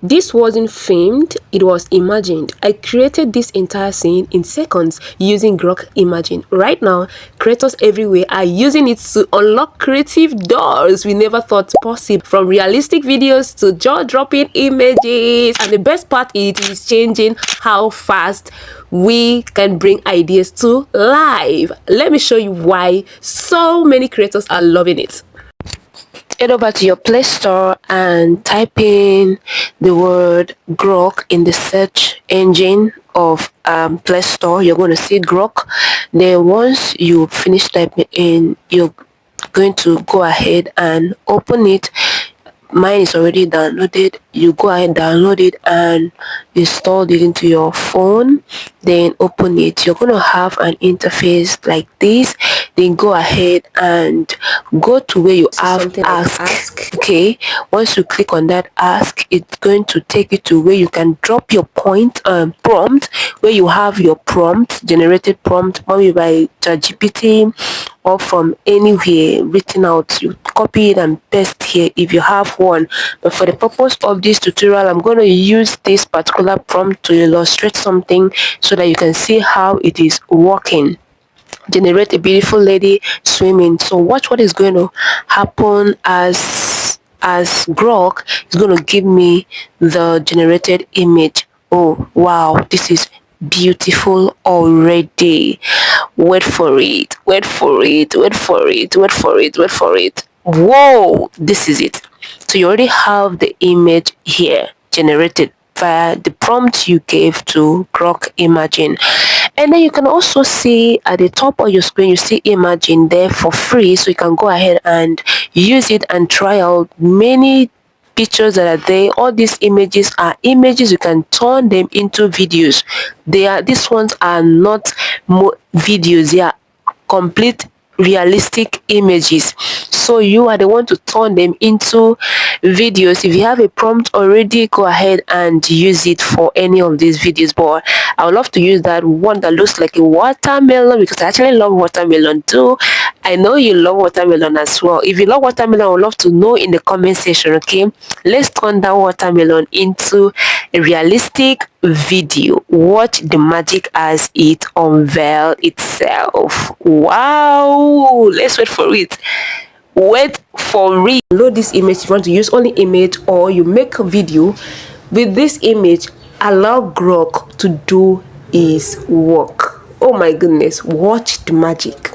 This wasn't filmed, it was imagined. I created this entire scene in seconds using Grok Imagine. Right now, creators everywhere are using it to unlock creative doors we never thought possible, from realistic videos to jaw-dropping images. And the best part is it is changing how fast we can bring ideas to life. Let me show you why so many creators are loving it. Head over to your Play Store and type in the word Grok in the search engine of Play Store. You're going to see Grok. Then once you finish typing in, you're going to go ahead and open it. Mine is already downloaded. You go ahead, download it and install it into your phone, then open it. You're going to have an interface like this. Then go ahead and go to where you have ask. Okay, once you click on that ask, it's going to take you to where you can drop your prompt, where you have your prompt, generated prompt, maybe by ChatGPT or from anywhere written out. You copy it and paste here if you have one. But for the purpose of this tutorial, I'm going to use this particular prompt to illustrate something so that you can see how it is working. Generate a beautiful lady swimming. So watch what is going to happen as Grok is going to give me the generated image. Oh wow, this is beautiful already. Wait for it, wait for it, wait for it, wait for it, wait for it. Whoa, this is it. So you already have the image here generated via the prompt you gave to Grok Imagine. And then you can also see at the top of your screen, you see Imagine there for free. So you can go ahead and use it and try out many pictures that are there. All these images are images, you can turn them into videos. These ones are not videos, they are complete realistic images, so you are the one to turn them into videos. If you have a prompt already, go ahead and use it for any of these videos, but I would love to use that one that looks like a watermelon because I actually love watermelon too. I know you love watermelon as well. If you love watermelon, I would love to know in the comment section. Okay, let's turn that watermelon into a realistic video. Watch the magic as it unveils itself. Wow, let's wait for it. Wait for it. Load this image if you want to use only image, or you make a video with this image. Allow Grok to do his work. Oh my goodness, watch the magic.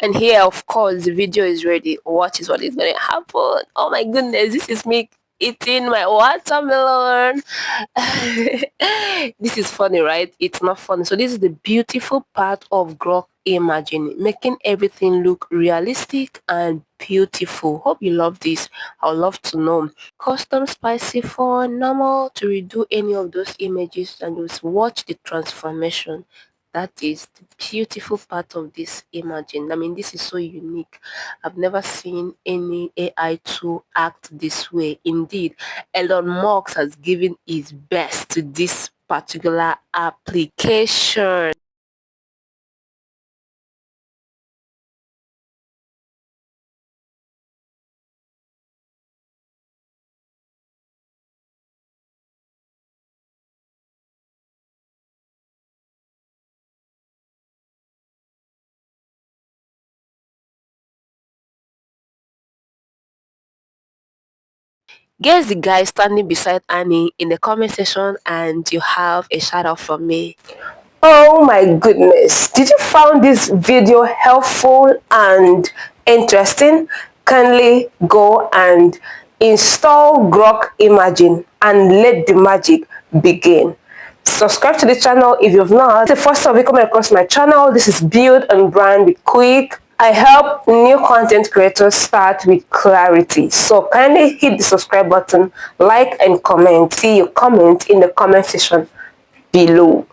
And here, of course, the video is ready. Watch is what is going to happen. Oh my goodness, this is me eating my watermelon. This is funny, right? It's not funny. So this is the beautiful part of Grok Imagine, making everything look realistic and beautiful. Hope you love this. I would love to know. Custom, spicy, fun, normal, to redo any of those images and just watch the transformation. That is the beautiful part of this Imagine. I mean, this is so unique. I've never seen any AI tool act this way. Indeed, Elon Musk has given his best to this particular application. Guess the guy standing beside Annie in the comment section, and you have a shout out from me. Oh my goodness, did you find this video helpful and interesting? Kindly go and install Grok Imagine and let the magic begin. Subscribe to the channel if you've not. The first time you come across my channel, this is Build and Brand with Kuyik. I help new content creators start with clarity. So kindly hit the subscribe button, like and comment. See your comment in the comment section below.